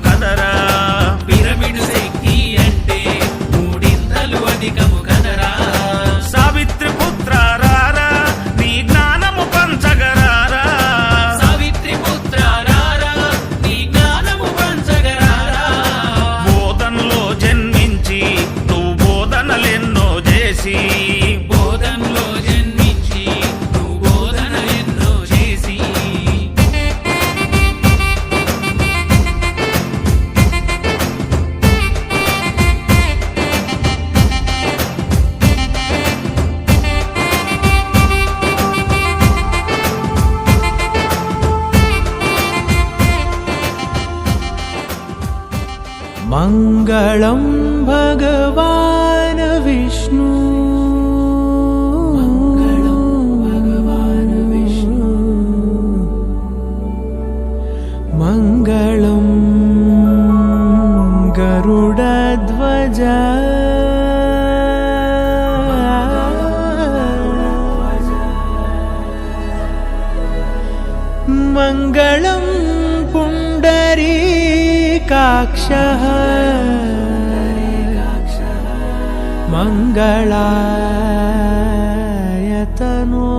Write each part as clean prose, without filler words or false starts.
కదరా, పిరమిడ్ శక్తి అంటే మూడింతలు అధికము కదరా. సావిత్రి పుత్ర రారా, నీ జ్ఞానము పంచగరారా, సావిత్రి పుత్ర రారా, నీ జ్ఞానము పంచగరారా. బోధనలో జన్మించి నువ్వు బోధనలెన్నో చేసి, బోధనలో జన్మించి నువ్వు బోధనలెన్నో చేసి, మంగళం భగవాన్ విష్ణు, మంగళం భగవాన్ విష్ణు, మంగళం గరుడధ్వజ, మంగళం పుండరీకాక్షః, మంగళాయతనో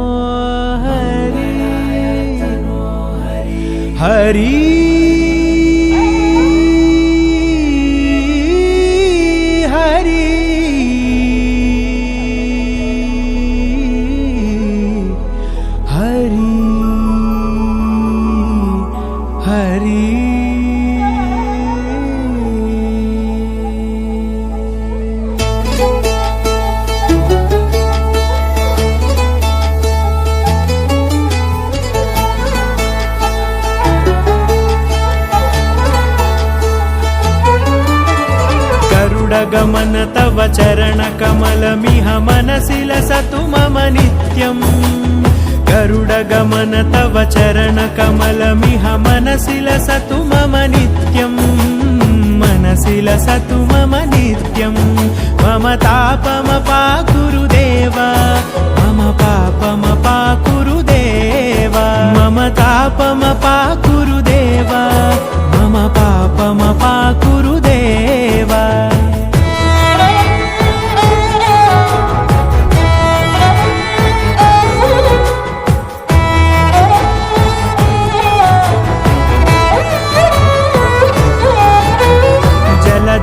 హరి హరి హరి హరి హరి. गरुडगमन तव चरणकमलमिह मनसि लसतु मम नित्यम्, गरुडगमन तव चरणकमलमिह मनसि लसतु मम नित्यम्, मनसि लसतु मम नित्यम्. मम तापमपाकुरु देव, मम पापमपाकुरु देव, मम तापमपाकुरु देव, मम पापमपाकुरु देव.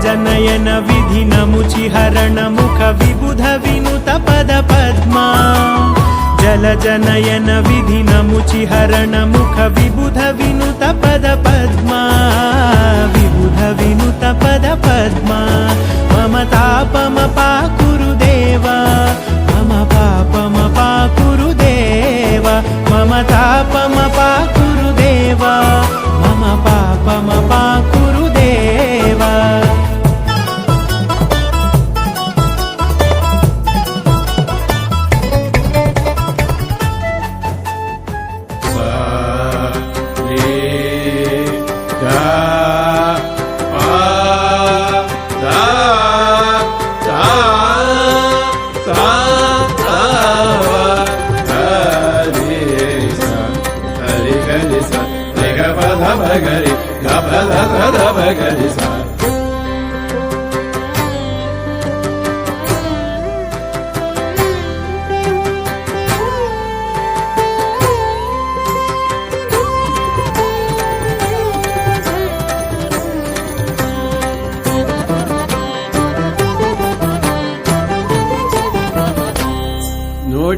जनयन विधि नमुचि हरण मुख विबुध विनुत पद पद्मा, जल जनयन विधि नमुचि हरण मुख विबुध विनुत पद पद्मा, विबुध विनुत पद पद्मा. मम तापमपाकुरु देव, मम पापमपाकुरु देव, मम तापमपाकुरु देव, मम पापमपाकुरु देव.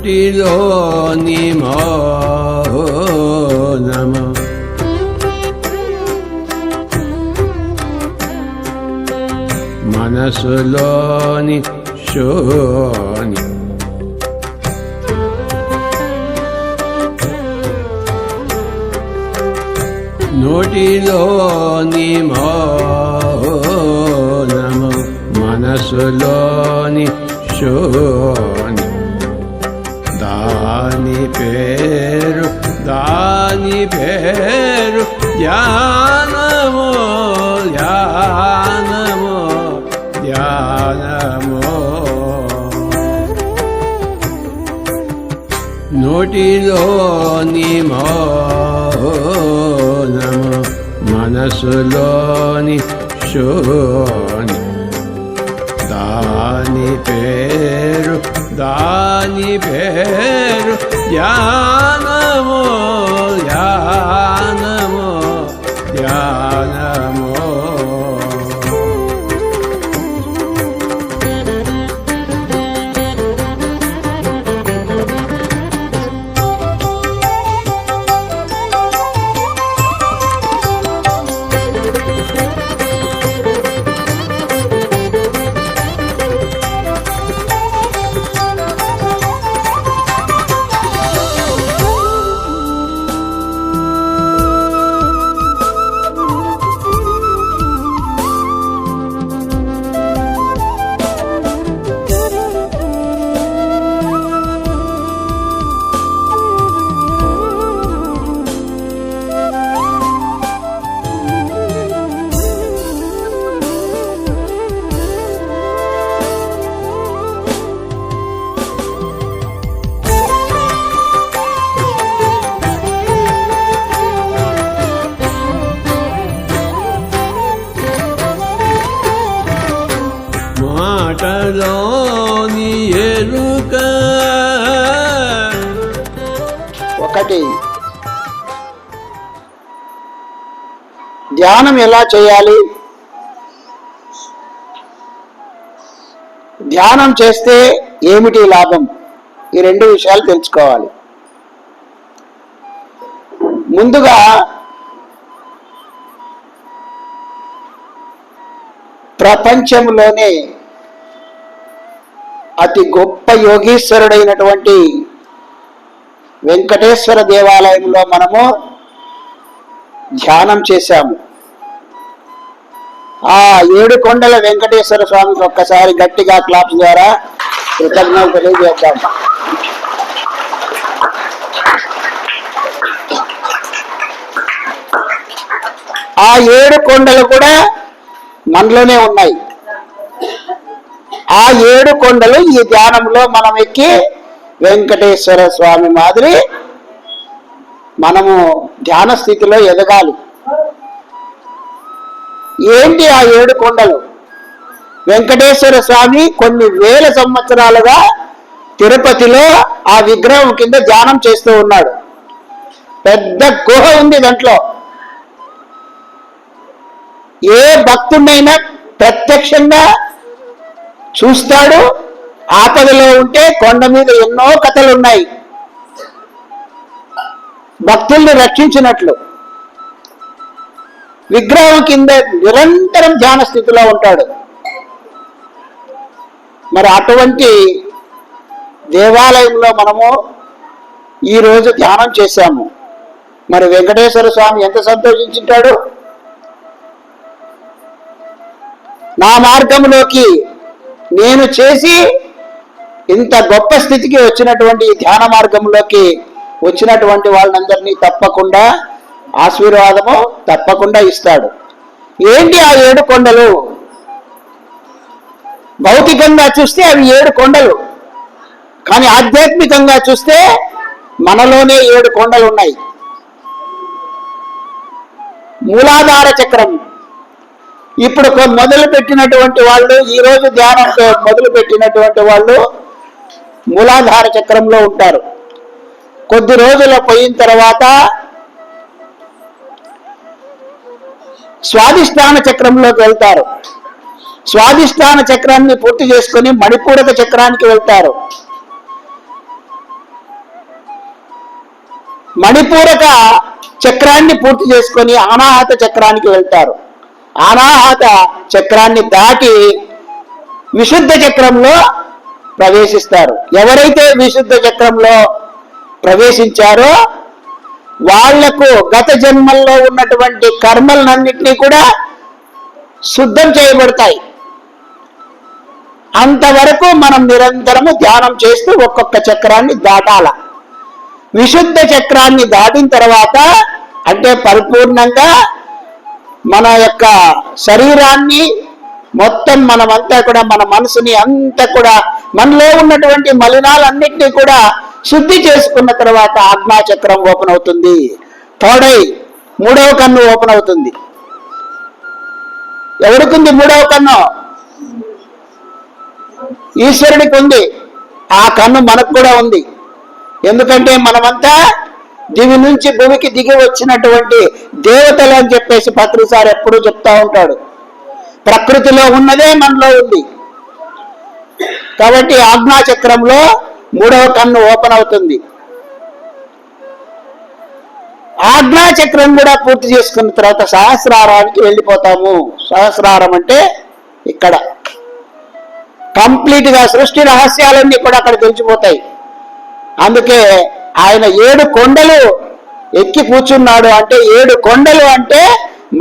నోటిలోని మౌనము మనసులోని శూన్యం, నోటిలోని మౌనము మనసులోని శూన్యం. దాని పేరు ధ్యానము ధ్యానము ధ్యానము. నోటిలోని మౌనము మనసులోని శూన్యం దాని పేరు ధ్యానము ధ్యానము ధ్యానము. మాటలోని ఎరుక ఒకటి, ధ్యానం ఎలా చేయాలి, ధ్యానం చేస్తే ఏమిటి లాభం, ఈ రెండు విషయాలు తెలుసుకోవాలి. ముందుగా ప్రపంచంలోనే అతి గొప్ప యోగీశ్వరుడైనటువంటి వెంకటేశ్వర దేవాలయంలో మనము ధ్యానం చేశాము. ఆ 7 కొండల వెంకటేశ్వర స్వామికి ఒక్కసారి గట్టిగా క్లాప్స్ ద్వారా కృతజ్ఞతలు తెలియజేద్దాం. ఆ 7 కొండలు కూడా మనలోనే ఉన్నాయి. ఆ 7 కొండలు ఈ ధ్యానంలో మనం ఎక్కి వెంకటేశ్వర స్వామి మాదిరి మనము ధ్యాన స్థితిలో ఎదగాలి. ఏంటి ఆ 7 కొండలు? వెంకటేశ్వర స్వామి కొన్ని వేల సంవత్సరాలుగా తిరుపతిలో ఆ విగ్రహం కింద ధ్యానం చేస్తూ ఉన్నాడు. పెద్ద గుహ ఉంది దాంట్లో. ఏ భక్తుడైనా ప్రత్యక్షంగా చూస్తాడు. ఆపదలో ఉంటే కొండ మీద ఎన్నో కథలు ఉన్నాయి భక్తుల్ని రక్షించినట్లు. విగ్రహం కింద నిరంతరం ధ్యాన స్థితిలో ఉంటాడు. మరి అటువంటి దేవాలయంలో మనము ఈరోజు ధ్యానం చేశాము. మరి వెంకటేశ్వర స్వామి ఎంత సంతోషించుంటాడు. నా మార్గంలోకి నేను చేసి ఇంత గొప్ప స్థితికి వచ్చినటువంటి ఈ ధ్యాన మార్గంలోకి వచ్చినటువంటి వాళ్ళందరినీ తప్పకుండా ఆశీర్వాదము తప్పకుండా ఇస్తాడు. ఏంటి ఆ 7 కొండలు? భౌతికంగా చూస్తే అవి 7 కొండలు, కానీ ఆధ్యాత్మికంగా చూస్తే మనలోనే 7 కొండలు ఉన్నాయి. మూలాధార చక్రం. ఇప్పుడు మొదలు పెట్టినటువంటి వాళ్ళు, ఈరోజు ధ్యానంతో మొదలు పెట్టినటువంటి వాళ్ళు మూలాధార చక్రంలో ఉంటారు. కొద్ది రోజులు పోయిన తర్వాత స్వాదిష్టాన చక్రంలోకి వెళ్తారు. స్వాదిష్టాన చక్రాన్ని పూర్తి చేసుకొని మణిపూరక చక్రానికి వెళ్తారు. మణిపూరక చక్రాన్ని పూర్తి చేసుకొని అనాహత చక్రానికి వెళ్తారు. అనాహత చక్రాన్ని దాటి విశుద్ధ చక్రంలో ప్రవేశిస్తారు. ఎవరైతే విశుద్ధ చక్రంలో ప్రవేశించారో వాళ్లకు గత జన్మల్లో ఉన్నటువంటి కర్మలన్నింటినీ కూడా శుద్ధం చేయబడతాయి. అంతవరకు మనం నిరంతరము ధ్యానం చేస్తూ ఒక్కొక్క చక్రాన్ని దాటాల. విశుద్ధ చక్రాన్ని దాటిన తర్వాత అంటే పరిపూర్ణంగా మన యొక్క శరీరాన్ని మొత్తం మనమంతా కూడా మన మనసుని అంతా కూడా మనలో ఉన్నటువంటి మలినాలన్నింటినీ కూడా శుద్ధి చేసుకున్న తర్వాత ఆజ్ఞాచక్రం ఓపెన్ అవుతుంది. తోడై 3వ కన్ను ఓపెన్ అవుతుంది. ఎవడికుంది మూడవ కన్ను? ఈశ్వరుడికి ఉంది. ఆ కన్ను మనకు కూడా ఉంది. ఎందుకంటే మనమంతా దివి నుంచి భూమికి దిగి వచ్చినటువంటి దేవతలు అని చెప్పేసి పత్రిసారి ఎప్పుడూ చెప్తా ఉంటాడు. ప్రకృతిలో ఉన్నదే మనలో ఉంది. కాబట్టి ఆజ్ఞాచక్రంలో మూడవ కన్ను ఓపెన్ అవుతుంది. ఆజ్ఞాచక్రం కూడా పూర్తి చేసుకున్న తర్వాత సహస్రారానికి వెళ్ళిపోతాము. సహస్రారం అంటే ఇక్కడ కంప్లీట్ గా సృష్టి రహస్యాలన్నీ కూడా అక్కడ తెలిసిపోతాయి. అందుకే ఆయన 7 కొండలు ఎక్కి కూర్చున్నాడు. అంటే 7 కొండలు అంటే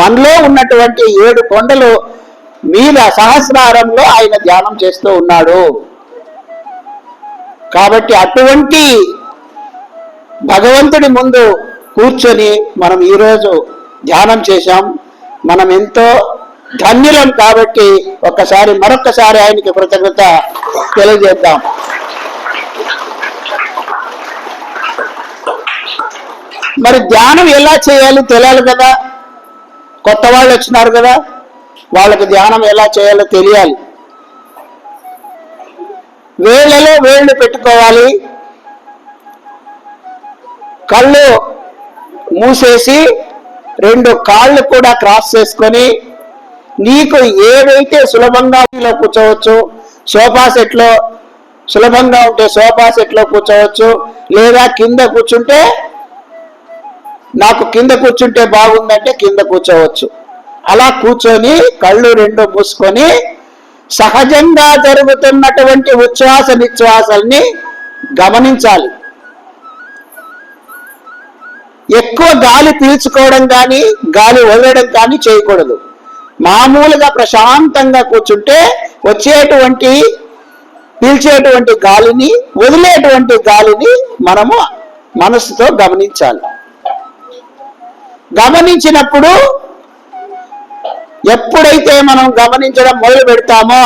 మనలో ఉన్నటువంటి 7 కొండలు మీద సహస్రారంలో ఆయన ధ్యానం చేస్తూ ఉన్నాడు. కాబట్టి అటువంటి భగవంతుడి ముందు కూర్చొని మనం ఈరోజు ధ్యానం చేశాం. మనం ఎంతో ధన్యులం. కాబట్టి మరొక్కసారి ఆయనకి కృతజ్ఞత తెలియజేద్దాం. మరి ధ్యానం ఎలా చేయాలి తెలియాలి కదా. కొత్త వాళ్ళు వచ్చినారు కదా, వాళ్ళకి ధ్యానం ఎలా చేయాలో తెలియాలి. వేళ్ళలో వేళ్ళు పెట్టుకోవాలి. కళ్ళు మూసేసి 2 కాళ్ళు కూడా క్రాస్ చేసుకొని నీకు ఏదైతే సులభంగా కూర్చోవచ్చు. సోఫా సెట్లో సులభంగా ఉంటే సోఫా సెట్లో కూర్చోవచ్చు, లేదా కింద కూర్చుంటే నాకు కింద కూర్చుంటే బాగుందంటే కింద కూర్చోవచ్చు. అలా కూర్చొని కళ్ళు 2 మూసుకొని సహజంగా జరుగుతున్నటువంటి ఉచ్ఛ్వాస నిశ్వాసాల్ని గమనించాలి. ఎక్కువ గాలి పీల్చుకోవడం కానీ గాలి వదలడం కానీ చేయకూడదు. మామూలుగా ప్రశాంతంగా కూర్చుంటే పీల్చేటువంటి గాలిని వదిలేటువంటి గాలిని మనము మనసుతో గమనించాలి. గమనించినప్పుడు ఎప్పుడైతే మనం గమనించడం మొదలు పెడతామో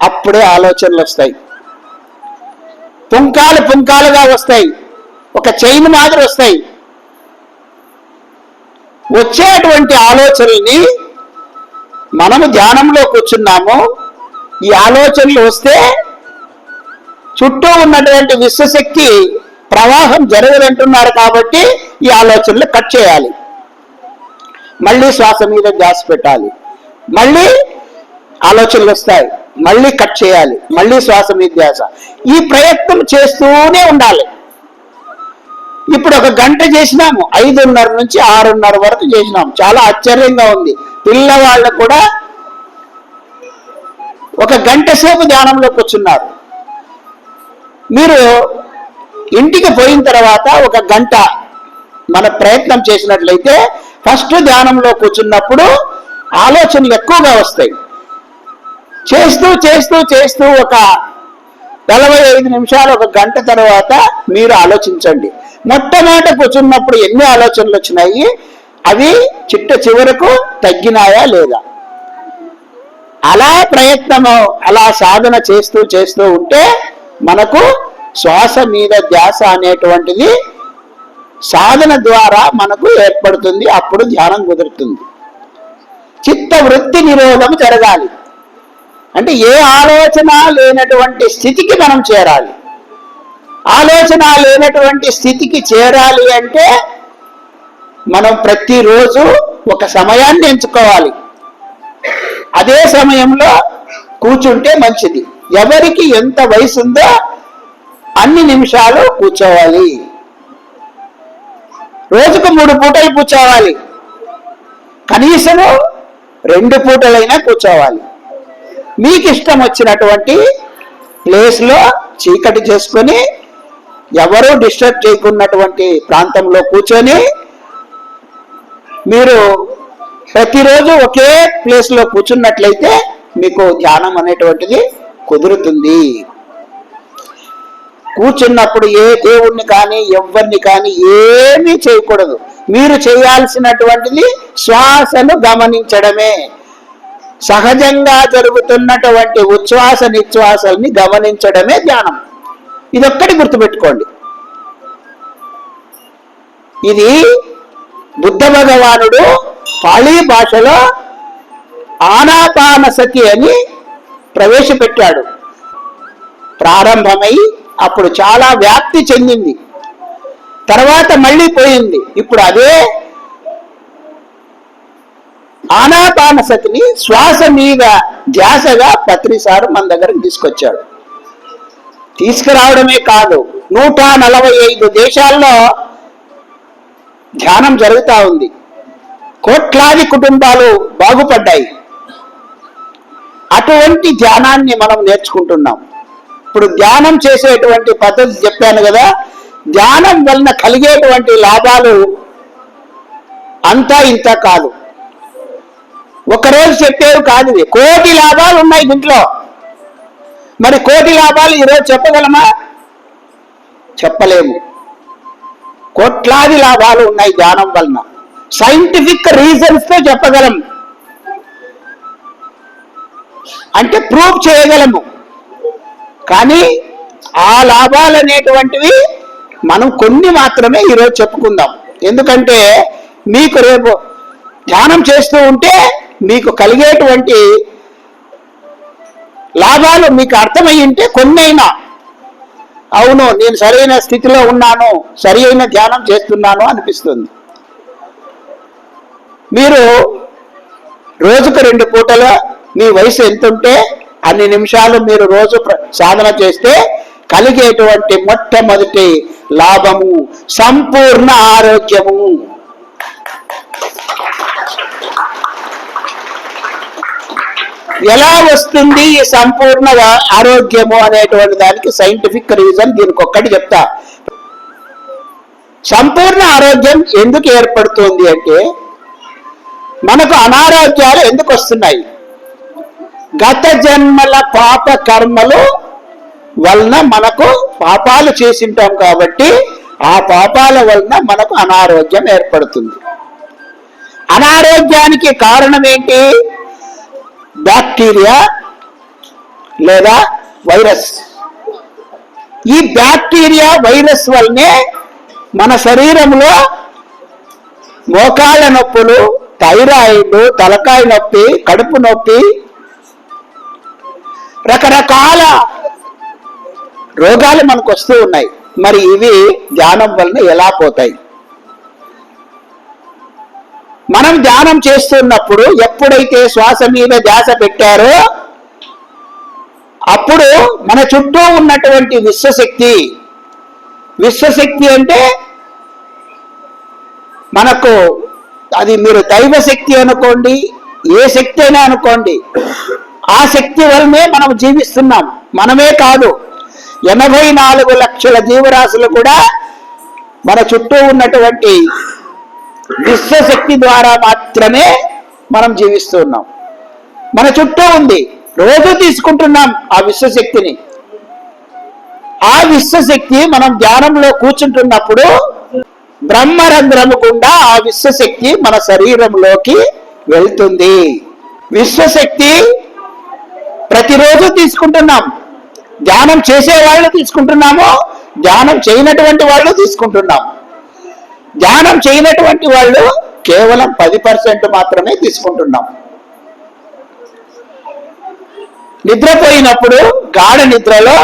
అప్పుడే ఆలోచనలు వస్తాయి. పుంకాలుగా వస్తాయి. ఒక చైన్ మాదిరి వస్తాయి. వచ్చేటువంటి ఆలోచనల్ని మనము ధ్యానంలో కూర్చున్నాము. ఈ ఆలోచనలు వస్తే చుట్టూ ఉన్నటువంటి విశ్వశక్తి ప్రవాహం జరగదంటున్నారు. కాబట్టి ఈ ఆలోచనలు కట్ చేయాలి. మళ్ళీ శ్వాస మీద ధ్యాస పెట్టాలి. మళ్ళీ ఆలోచనలు వస్తాయి, మళ్ళీ కట్ చేయాలి, మళ్ళీ శ్వాస మీద ధ్యాస. ఈ ప్రయత్నం చేస్తూనే ఉండాలి. ఇప్పుడు 1 గంట చేసినాము, 5:30 నుంచి 6:30 వరకు చేసినాము. చాలా ఆశ్చర్యంగా ఉంది. పిల్లవాళ్ళు కూడా 1 గంట సేపు ధ్యానంలో కూర్చున్నారు. మీరు ఇంటికి పోయిన తర్వాత 1 గంట మన ప్రయత్నం చేసినట్లయితే ఫస్ట్ ధ్యానంలో కూర్చున్నప్పుడు ఆలోచనలు ఎక్కువగా వస్తాయి. చేస్తూ చేస్తూ చేస్తూ ఒక 45 నిమిషాలు 1 గంట తర్వాత మీరు ఆలోచించండి. మొట్టమొదట కూర్చున్నప్పుడు ఎన్ని ఆలోచనలు వచ్చినాయి, అవి చివరకు తగ్గినాయా లేదా. అలా ప్రయత్నము అలా సాధన చేస్తూ చేస్తూ ఉంటే మనకు శ్వాస మీద ధ్యాస అనేటువంటిది సాధన ద్వారా మనకు ఏర్పడుతుంది. అప్పుడు ధ్యానం కుదురుతుంది. చిత్త వృత్తి నిరోధం జరగాలి. అంటే ఏ ఆలోచన లేనటువంటి స్థితికి మనం చేరాలి. ఆలోచన లేనటువంటి స్థితికి చేరాలి అంటే మనం ప్రతిరోజు ఒక సమయాన్ని ఎంచుకోవాలి. అదే సమయంలో కూర్చుంటే మంచిది. ఎవరికి ఎంత వయసు ఉందో అన్ని నిమిషాలు కూర్చోవాలి. రోజుకు 3 పూటలు కూర్చోవాలి. కనీసము 2 పూటలైనా కూర్చోవాలి. మీకు ఇష్టం వచ్చినటువంటి ప్లేస్లో చీకటి చేసుకొని ఎవరూ డిస్టర్బ్ చేయకున్నటువంటి ప్రాంతంలో కూర్చొని మీరు ప్రతిరోజు ఒకే ప్లేస్లో కూర్చున్నట్లయితే మీకు ధ్యానం అనేటువంటిది కుదురుతుంది. కూర్చున్నప్పుడు ఏ దేవుణ్ణి కానీ ఎవరిని కానీ ఏమీ చేయకూడదు. మీరు చేయాల్సినటువంటిది శ్వాసను గమనించడమే. సహజంగా జరుగుతున్నటువంటి ఉచ్ఛ్వాస నిశ్వాసాలని గమనించడమే ధ్యానం. ఇదొక్కటి గుర్తుపెట్టుకోండి. ఇది బుద్ధ భగవానుడు పాళీ భాషలో ఆనాపానసతి అని ప్రవేశపెట్టాడు. ప్రారంభమై అప్పుడు చాలా వ్యాప్తి చెందింది, తర్వాత మళ్ళీ పోయింది. ఇప్పుడు అదే ఆనాపానసతిని శ్వాస మీద ధ్యాసగా పత్రిసారు మన దగ్గరకు తీసుకొచ్చాడు. తీసుకురావడమే కాదు, 145 దేశాల్లో ధ్యానం జరుగుతూ ఉంది. కోట్లాది కుటుంబాలు బాగుపడ్డాయి. అటువంటి ధ్యానాన్ని మనం నేర్చుకుంటున్నాం. ఇప్పుడు ధ్యానం చేసేటువంటి పద్ధతి చెప్పాను కదా, ధ్యానం వలన కలిగేటువంటి లాభాలు అంతా ఇంత కాదు, ఒకరోజు చెప్పేవి కాదు. కోటి లాభాలు ఉన్నాయి దీంట్లో. మరి కోటి లాభాలు ఈరోజు చెప్పగలమా? చెప్పలేము. కోట్లాది లాభాలు ఉన్నాయి ధ్యానం వలన. సైంటిఫిక్ రీజన్స్ తో చెప్పగలం, అంటే ప్రూవ్ చేయగలము. కానీ ఆ లాభాలు అనేటువంటివి మనం కొన్ని మాత్రమే ఈరోజు చెప్పుకుందాం. ఎందుకంటే మీకు రేపు ధ్యానం చేస్తూ ఉంటే మీకు కలిగేటువంటి లాభాలు మీకు అర్థమయ్యి ఉంటే కొన్నైనా, అవును నేను సరైన స్థితిలో ఉన్నాను, సరి అయిన ధ్యానం చేస్తున్నాను అనిపిస్తుంది. మీరు రోజుకు 2 పూటల మీ వయసు ఎంత ఉంటే అన్ని నిమిషాలు మీరు రోజు సాధన చేస్తే కలిగేటువంటి మొట్టమొదటి లాభము సంపూర్ణ ఆరోగ్యము. ఎలా వస్తుంది ఈ సంపూర్ణ ఆరోగ్యము అనేటువంటి దానికి సైంటిఫిక్ రీజన్ దీనికి ఒక్కటి చెప్తా. సంపూర్ణ ఆరోగ్యం ఎందుకు ఏర్పడుతుంది అంటే, మనకు అనారోగ్యాలు ఎందుకు వస్తున్నాయి? గత జన్మల పాప కర్మలు వలన మనకు పాపాలు చేసింటాం కాబట్టి ఆ పాపాల వలన మనకు అనారోగ్యం ఏర్పడుతుంది. అనారోగ్యానికి కారణం ఏంటి? బ్యాక్టీరియా లేదా వైరస్. ఈ బ్యాక్టీరియా వైరస్ వల్లనే మన శరీరంలో మోకాళ్ళ నొప్పులు, థైరాయిడ్, తలకాయ నొప్పి, కడుపు నొప్పి, రకరకాల రోగాలు మనకు వస్తూ ఉన్నాయి. మరి ఇవి ధ్యానం వలన ఎలా పోతాయి? మనం ధ్యానం చేస్తున్నప్పుడు ఎప్పుడైతే శ్వాస మీద ధ్యాస పెట్టారో అప్పుడు మన చుట్టూ ఉన్నటువంటి విశ్వశక్తి అంటే మనకు అది మీరు దైవ శక్తి అనుకోండి, ఏ శక్తి అయినా అనుకోండి, ఆ శక్తి వల్లనే మనం జీవిస్తున్నాం. మనమే కాదు, 84 లక్షల జీవరాశులు కూడా మన చుట్టూ ఉన్నటువంటి విశ్వశక్తి ద్వారా మాత్రమే మనం జీవిస్తూ ఉన్నాం. మన చుట్టూ ఉంది, రోజు తీసుకుంటున్నాం ఆ విశ్వశక్తిని. ఆ విశ్వశక్తి మనం ధ్యానంలో కూర్చుంటున్నప్పుడు బ్రహ్మరంధ్రము గుండా ఆ విశ్వశక్తి మన శరీరంలోకి వెళ్తుంది. విశ్వశక్తి ప్రతిరోజు తీసుకుంటున్నాం. ధ్యానం చేసే వాళ్ళు తీసుకుంటున్నాము, ధ్యానం చేయనటువంటి వాళ్ళు తీసుకుంటున్నాం. ధ్యానం చేయనటువంటి వాళ్ళు కేవలం 10% మాత్రమే తీసుకుంటున్నాం. నిద్రపోయినప్పుడు గాఢ నిద్రలో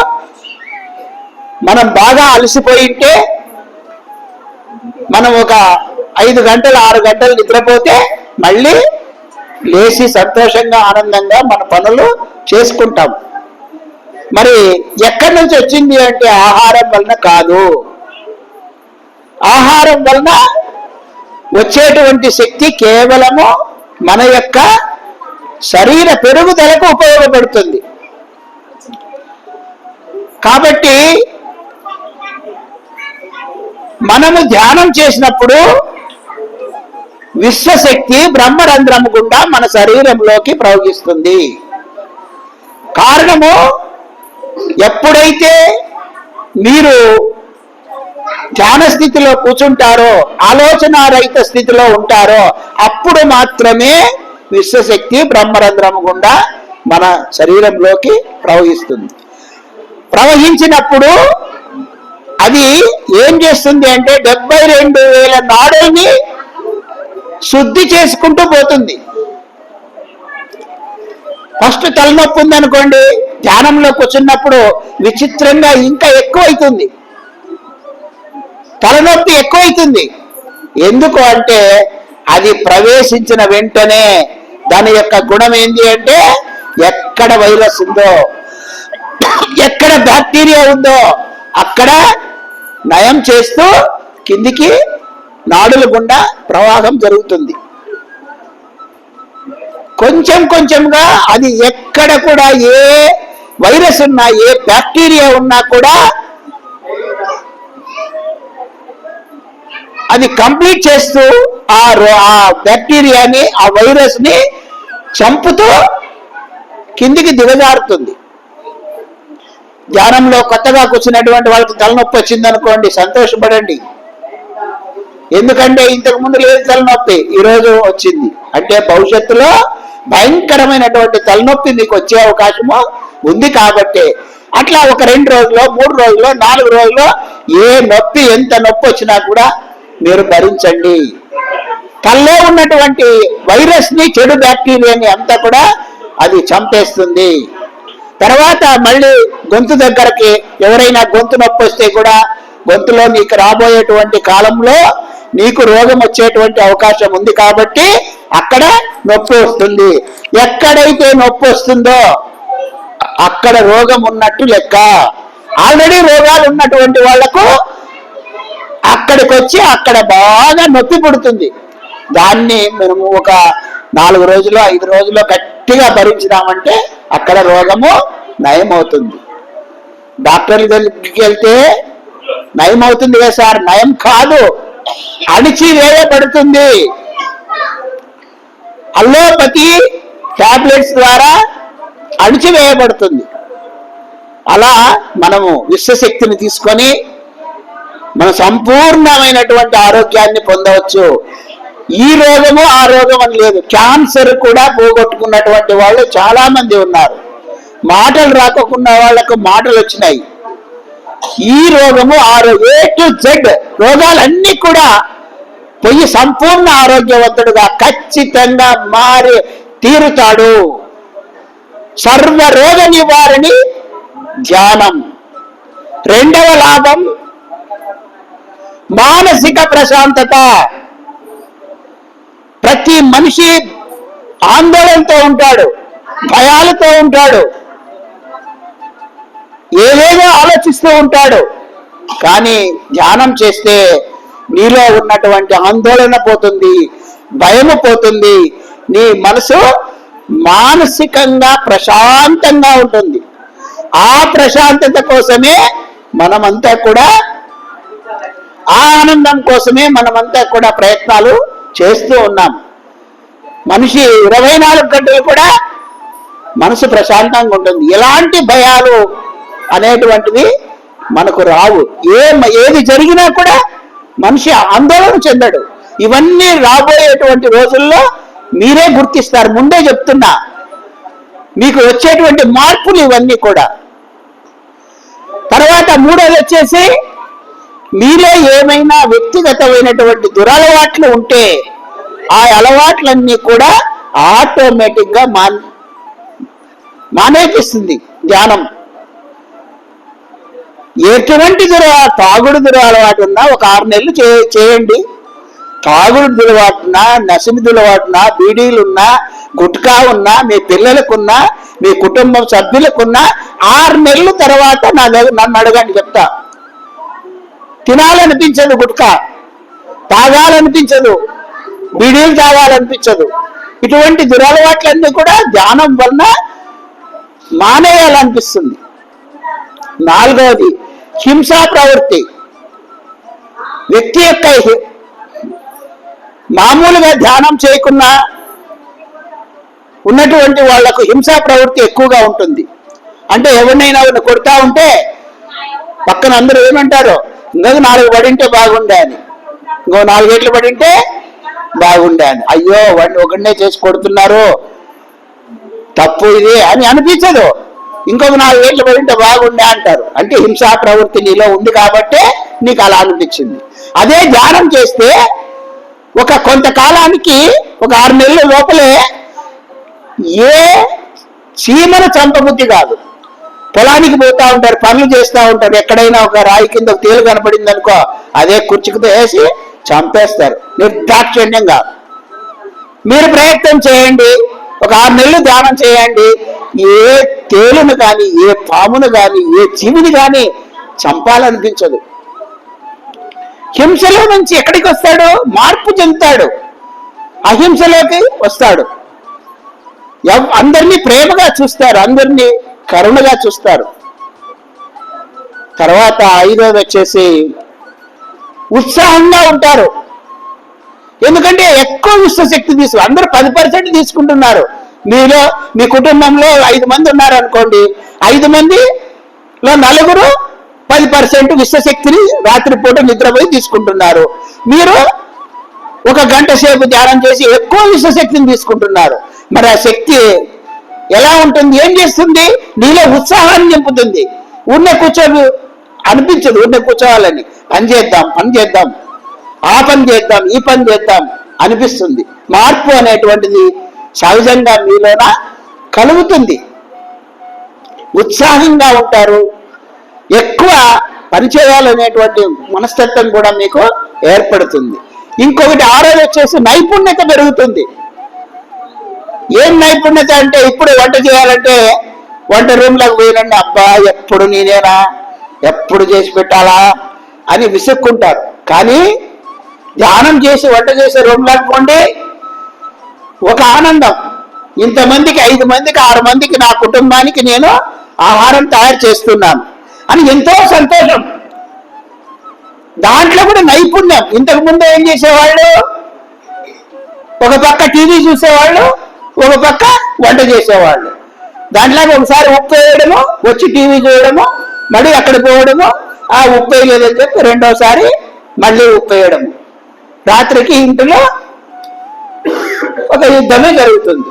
మనం బాగా అలసిపోయింటే, మనం ఒక 5 గంటలు 6 గంటలు నిద్రపోతే మళ్ళీ లేచి సంతోషంగా ఆనందంగా మన పనులు చేసుకుంటాం. మరి ఎక్కడి నుంచి వచ్చింది అంటే ఆహారం వలన కాదు. ఆహారం వలన వచ్చేటువంటి శక్తి కేవలము మన యొక్క శరీర పెరుగుదలకు ఉపయోగపడుతుంది. కాబట్టి మనము ధ్యానం చేసినప్పుడు విశ్వశక్తి బ్రహ్మరంధ్రము గుండా మన శరీరంలోకి ప్రవహిస్తుంది. కారణము, ఎప్పుడైతే మీరు ధ్యాన స్థితిలో కూర్చుంటారో, ఆలోచన రహిత స్థితిలో ఉంటారో, అప్పుడు మాత్రమే విశ్వశక్తి బ్రహ్మరంధ్రము గుండా మన శరీరంలోకి ప్రవహిస్తుంది. ప్రవహించినప్పుడు అది ఏం చేస్తుంది అంటే 72,000 నాడుల్ని శుద్ధి చేసుకుంటూ పోతుంది. ఫస్ట్ తలనొప్పి ఉందనుకోండి, ధ్యానంలో కూర్చున్నప్పుడు విచిత్రంగా ఇంకా ఎక్కువైతుంది, తలనొప్పి ఎక్కువైతుంది. ఎందుకు అంటే అది ప్రవేశించిన వెంటనే దాని యొక్క గుణం ఏంటి అంటే ఎక్కడ వైరస్ ఉందో, ఎక్కడ బ్యాక్టీరియా ఉందో అక్కడ నయం చేస్తూ కిందికి నాడుల గుండా ప్రవాహం జరుగుతుంది. కొంచెం కొంచెంగా అది ఎక్కడ కూడా ఏ వైరస్ ఉన్నా, ఏ బ్యాక్టీరియా ఉన్నా కూడా అది కంప్లీట్ చేస్తూ ఆ బ్యాక్టీరియాని, ఆ వైరస్ ని చంపుతూ కిందికి దిగజారుతుంది. ధ్యానంలో కొత్తగా కూర్చున్నటువంటి వాళ్ళకి తలనొప్పి వచ్చిందనుకోండి, సంతోషపడండి. ఎందుకంటే ఇంతకు ముందు లేదు తలనొప్పి, ఈరోజు వచ్చింది అంటే భవిష్యత్తులో భయంకరమైనటువంటి తలనొప్పి మీకు వచ్చే అవకాశము ఉంది. కాబట్టి అట్లా ఒక 2 రోజులు, 3 రోజులు, 4 రోజులు ఏ నొప్పి, ఎంత నొప్పి వచ్చినా కూడా మీరు భరించండి. తల్లో ఉన్నటువంటి వైరస్ ని, చెడు బ్యాక్టీరియాని అంతా కూడా అది చంపేస్తుంది. తర్వాత మళ్ళీ గొంతు దగ్గరకి ఎవరైనా గొంతు నొప్పి వస్తే కూడా గొంతులో నీకు రాబోయేటువంటి కాలంలో నీకు రోగం వచ్చేటువంటి అవకాశం ఉంది. కాబట్టి అక్కడ నొప్పి వస్తుంది. ఎక్కడైతే నొప్పి వస్తుందో అక్కడ రోగం ఉన్నట్టు లెక్క. ఆల్రెడీ రోగాలు ఉన్నటువంటి వాళ్లకు అక్కడికి వచ్చి అక్కడ బాగా నొప్పి పుడుతుంది. దాన్ని మనము ఒక 4 రోజులు, 5 రోజులు గట్టిగా భరించినామంటే అక్కడ రోగము నయమవుతుంది. డాక్టర్ల దగ్గరికి వెళ్తే నయం అవుతుంది కదా సార్, నయం కాదు, అణిచివేయబడుతుంది. అల్లోపతి టాబ్లెట్స్ ద్వారా అణిచివేయబడుతుంది. అలా మనము విశ్వశక్తిని తీసుకొని మన సంపూర్ణమైనటువంటి ఆరోగ్యాన్ని పొందవచ్చు. ఈ రోగము ఆ రోగం అని లేదు. క్యాన్సర్ కూడా పోగొట్టుకున్నటువంటి వాళ్ళు చాలా మంది ఉన్నారు. మాటలు రాకుండా వాళ్లకు మాటలు వచ్చినాయి. ఈ రోగము ఆ A to Z రోగాలన్నీ కూడా పోయి సంపూర్ణ ఆరోగ్యవంతుడుగా ఖచ్చితంగా మారి తీరుతాడు. సర్వరోగ నివారణి ధ్యానం. 2వ లాభం మానసిక ప్రశాంతత. ప్రతి మనిషి ఆందోళనతో ఉంటాడు, భయాలతో ఉంటాడు, ఏదేదో ఆలోచిస్తూ ఉంటాడు. కానీ ధ్యానం చేస్తే నీలో ఉన్నటువంటి ఆందోళన పోతుంది, భయము పోతుంది, నీ మనసు మానసికంగా ప్రశాంతంగా ఉంటుంది. ఆ ప్రశాంతత కోసమే మనమంతా కూడా, ఆ ఆనందం కోసమే మనమంతా కూడా ప్రయత్నాలు చేస్తూ ఉన్నాం. మనిషి 24 గంటలు కూడా మనసు ప్రశాంతంగా ఉంటుంది. ఎలాంటి భయాలు అనేటువంటివి మనకు రావు. ఏది జరిగినా కూడా మనిషి ఆందోళన చెందడు. ఇవన్నీ రాబోయేటువంటి రోజుల్లో మీరే గుర్తిస్తారు. ముందే చెప్తున్నా, మీకు వచ్చేటువంటి మార్పులు ఇవన్నీ కూడా. తర్వాత 3వది వచ్చేసి మీలో ఏమైనా వ్యక్తిగతమైనటువంటి దురలవాట్లు ఉంటే ఆ అలవాట్లన్నీ కూడా ఆటోమేటిక్ గా మానేపిస్తుంది ధ్యానం. ఎటువంటి తాగుడు దురలవాటు ఉన్నా ఒక 6 నెలలు చేయండి. తాగుడు దురలవాటున్నా, నసిమి దురలవాటున్నా, బీడీలున్నా, గుట్కా ఉన్నా, మీ పిల్లలకున్నా, మీ కుటుంబం సభ్యులకున్నా 6 నెలల తర్వాత నన్ను అడగండి, చెప్తా. తినాలనిపించదు, గుట్కా తాగాలనిపించదు, బీడీలు తాగాలనిపించదు. ఇటువంటి దురలవాట్లన్నీ కూడా ధ్యానం వలన మానేయాలనిపిస్తుంది. 4వది హింసా ప్రవృత్తి. వ్యక్తి యొక్క మామూలుగా ధ్యానం చేయకుండా ఉన్నటువంటి వాళ్లకు హింసా ప్రవృత్తి ఎక్కువగా ఉంటుంది. అంటే ఎవరినైనా కొడతా ఉంటే పక్కన అందరూ ఏమంటారు, ఇంకొక 4 పడింటే బాగుండే అని, ఇంకో 4 ఏట్లు పడింటే బాగుండే అని. అయ్యో వాడిని ఒకనే చేసి కొడుతున్నారు, తప్పు ఇది అని అనిపించదు. ఇంకొక 4 ఏట్లు పడింటే బాగుండే అంటారు. అంటే హింసా ప్రవృత్తి నీలో ఉంది కాబట్టే నీకు అలా అనిపించింది. అదే ధ్యానం చేస్తే కొంతకాలానికి, ఒక 6 నెలల లోపలే ఏ చీమను చంపబుద్ధి కాదు. పొలానికి పోతా ఉంటారు, పనులు చేస్తూ ఉంటారు, ఎక్కడైనా ఒక రాయి కింద ఒక తేలు కనపడింది అనుకో, అదే కుర్చీతో వేసి చంపేస్తారు నిర్దాక్షిణ్యంగా. మీరు ప్రయత్నం చేయండి, ఒక 6 నెలలు ధ్యానం చేయండి, ఏ తేలును కానీ, ఏ పామును కానీ, ఏ జీవిని కానీ చంపాలనిపించదు. హింసలో నుంచి ఎక్కడికి వస్తాడు? మార్పు చెందుతాడు, అహింసలోకి వస్తాడు. అందరినీ ప్రేమగా చూస్తారు, అందరినీ కరుణగా చూస్తారు. తర్వాత 5వది వచ్చేసి ఉత్సాహంగా ఉంటారు. ఎందుకంటే ఎక్కువ విశ్వశక్తి అందరూ 10% తీసుకుంటున్నారు. మీలో మీ కుటుంబంలో 5 మంది ఉన్నారు అనుకోండి, 5 మందిలో 4 10% విశ్వశక్తిని రాత్రిపూట నిద్రపోయి తీసుకుంటున్నారు. మీరు 1 గంట సేపు ధ్యానం చేసి ఎక్కువ విశ్వశక్తిని తీసుకుంటున్నారు. మరి ఆ శక్తి ఎలా ఉంటుంది? ఏం చేస్తుంది? నీలో ఉత్సాహాన్ని నింపుతుంది. ఉన్న కూర్చోదు అనిపించదు, ఉన్న కూర్చోవాలని. పని చేద్దాం, ఆ పని చేద్దాం, ఈ పని చేద్దాం అనిపిస్తుంది. మార్పు అనేటువంటిది సహజంగా మీలోన కలుగుతుంది. ఉత్సాహంగా ఉంటారు, ఎక్కువ పనిచేయాలనేటువంటి మనస్తత్వం కూడా మీకు ఏర్పడుతుంది. ఇంకొకటి 6వది వచ్చేసి నైపుణ్యత పెరుగుతుంది. ఏం నైపుణ్యత అంటే, ఇప్పుడు వంట చేయాలంటే వంట రూమ్లోకి పోయినండి, అబ్బా ఎప్పుడు నేనేనా, ఎప్పుడు చేసి పెట్టాలా అని విసుక్కుంటారు. కానీ ధ్యానం చేసి వంట చేసే రూమ్లోకి పోండి, ఒక ఆనందం. ఇంతమందికి 5 మందికి 6 మందికి నా కుటుంబానికి నేను ఆహారం తయారు చేస్తున్నాను అని ఎంతో సంతోషం. దాంట్లో కూడా నైపుణ్యం. ఇంతకు ముందు ఏం చేసేవాళ్ళు? ఒక పక్క టీవీ చూసేవాళ్ళు, ఒక పక్క వంట చేసేవాళ్ళు. దాంట్లో ఒకసారి ఉప్పు వేయడము, వచ్చి టీవీ చూడడము, మళ్ళీ అక్కడ పోవడము, ఆ ఉప్పు వేయలేదని చెప్పి రెండోసారి మళ్ళీ ఉప్పు వేయడము. రాత్రికి ఇంటిలో ఒక యుద్ధమే జరుగుతుంది.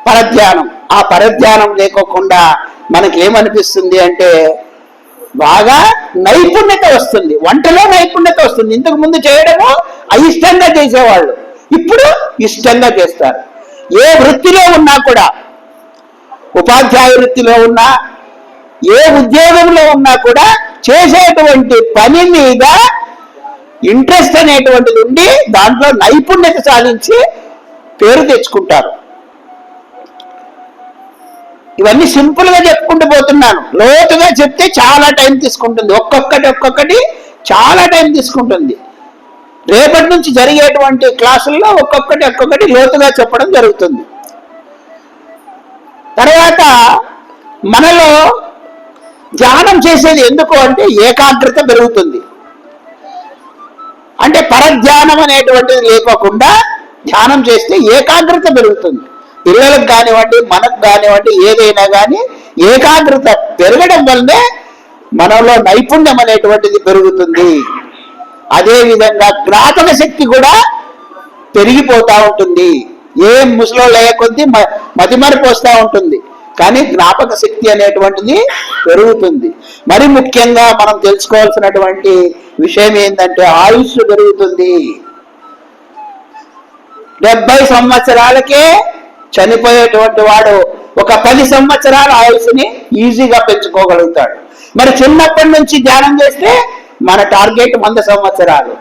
పరధ్యానం. ఆ పరధ్యానం లేకోకుండా మనకేమనిపిస్తుంది అంటే బాగా నైపుణ్యత వస్తుంది, వంటలో నైపుణ్యత వస్తుంది. ఇంతకు ముందు చేయడము అయిష్టంగా చేసేవాళ్ళు, ఇప్పుడు ఇష్టంగా చేస్తారు. ఏ వృత్తిలో ఉన్నా కూడా, ఉపాధ్యాయ వృత్తిలో ఉన్నా, ఏ ఉద్యోగంలో ఉన్నా కూడా చేసేటువంటి పని మీద ఇంట్రెస్ట్ అనేటువంటిది ఉండి దాంట్లో నైపుణ్యత సాధించి పేరు తెచ్చుకుంటారు. ఇవన్నీ సింపుల్ గా చెప్పుకుంటూ పోతున్నాను, లోతుగా చెప్తే చాలా టైం తీసుకుంటుంది. ఒక్కొక్కటి చాలా టైం తీసుకుంటుంది. రేపటి నుంచి జరిగేటువంటి క్లాసుల్లో ఒక్కొక్కటి లోతుగా చెప్పడం జరుగుతుంది. తర్వాత మనలో ధ్యానం చేసేది ఎందుకు అంటే ఏకాగ్రత పెరుగుతుంది. అంటే పరధ్యానం అనేటువంటిది లేకోకుండా ధ్యానం చేస్తే ఏకాగ్రత పెరుగుతుంది. పిల్లలకు కానివ్వండి, మనకు కానివ్వండి, ఏదైనా కానీ ఏకాగ్రత పెరగడం వల్లనే మనలో నైపుణ్యం అనేటువంటిది పెరుగుతుంది. అదేవిధంగా జ్ఞాపక శక్తి కూడా పెరిగిపోతూ ఉంటుంది. ఏం ముసలో లేకొద్ది మతిమరుపు వస్తూ ఉంటుంది, కానీ జ్ఞాపక శక్తి అనేటువంటిది పెరుగుతుంది. మరి ముఖ్యంగా మనం తెలుసుకోవాల్సినటువంటి విషయం ఏంటంటే ఆయుష్ పెరుగుతుంది. 70 సంవత్సరాలకే చనిపోయేటువంటి వాడు ఒక 10 సంవత్సరాల ఆయుష్ని ఈజీగా పెంచుకోగలుగుతాడు. మరి చిన్నప్పటి నుంచి ధ్యానం చేస్తే మన టార్గెట్ 100 సంవత్సరాలు.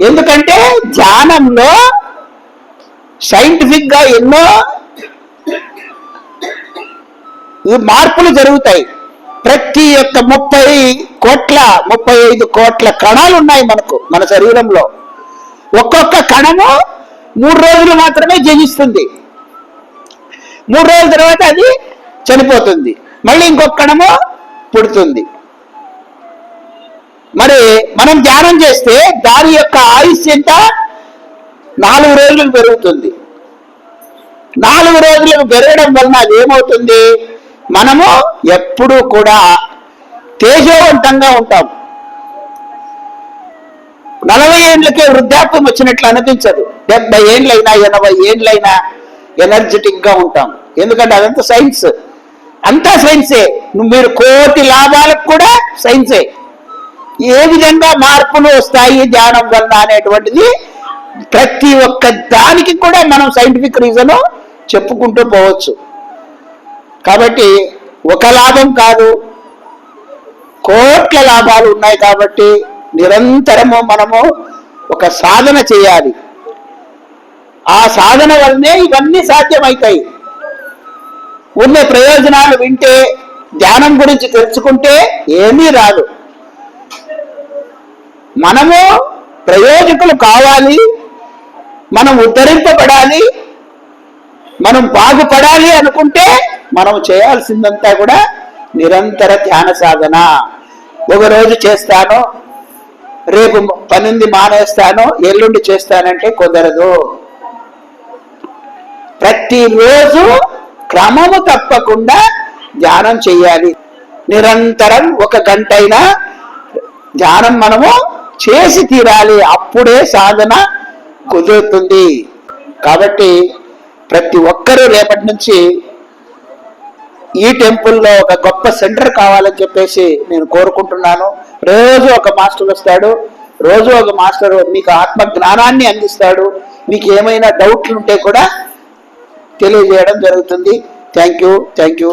ఎందుకంటే ధ్యానంలో సైంటిఫిక్ గా ఎన్నో మార్పులు జరుగుతాయి. ప్రతి ఒక్క 35 కోట్ల కణాలు ఉన్నాయి మన శరీరంలో. ఒక్కొక్క కణము 3 రోజులు మాత్రమే జీవిస్తుంది. 3 రోజుల తర్వాత అది చనిపోతుంది, మళ్ళీ ఇంకొక కణము పుడుతుంది. మరి మనం ధ్యానం చేస్తే దాని యొక్క ఆయుష్ ఎంత? 4 రోజులకు పెరుగుతుంది. 4 రోజులకు పెరగడం వలన అది ఏమవుతుంది? మనము ఎప్పుడూ కూడా తేజవంతంగా ఉంటాం. 40 ఏళ్ళకే వృద్ధాప్యం వచ్చినట్లు అనిపించదు. 70 ఏళ్ళైనా 80 ఏళ్ళైనా ఎనర్జెటిక్ గా ఉంటాం. ఎందుకంటే అదంతా సైన్స్, అంతా సైన్సే. మీరు కోటి లాభాలకు కూడా సైన్సే. ఏ విధంగా మార్పులు వస్తాయి ధ్యానం వల్ల అనేటువంటిది ప్రతి ఒక్క దానికి కూడా మనం సైంటిఫిక్ రీజన్ చెప్పుకుంటూ పోవచ్చు. కాబట్టి ఒక లాభం కాదు, కోట్ల లాభాలు ఉన్నాయి. కాబట్టి నిరంతరము మనము ఒక సాధన చేయాలి. ఆ సాధన వల్లనే ఇవన్నీ సాధ్యమవుతాయి. ఉన్న ప్రయోజనాలు వింటే, ధ్యానం గురించి తెలుసుకుంటే ఏమీ రాదు. మనము ప్రయోజకులు కావాలి, మనం ఉద్ధరింపబడాలి, మనం బాగుపడాలి అనుకుంటే మనం చేయాల్సిందంతా కూడా నిరంతర ధ్యాన సాధన. ఒకరోజు చేస్తాను, రేపు పనింది మానేస్తాను, ఎల్లుండి చేస్తానంటే కుదరదు. ప్రతిరోజు క్రమము తప్పకుండా ధ్యానం చేయాలి. నిరంతరం 1 గంట అయినా ధ్యానం మనము చేసి తీరాలి. అప్పుడే సాధన కుదురుతుంది. కాబట్టి ప్రతి ఒక్కరూ రేపటి నుంచి ఈ టెంపుల్లో ఒక గొప్ప సెంటర్ కావాలని చెప్పేసి నేను కోరుకుంటున్నాను. రోజు ఒక మాస్టర్ వస్తాడు, రోజు ఒక మాస్టర్ మీకు ఆత్మ జ్ఞానాన్ని అందిస్తాడు. మీకు ఏమైనా డౌట్లు ఉంటే కూడా తెలియజేయడం జరుగుతుంది. Thank you.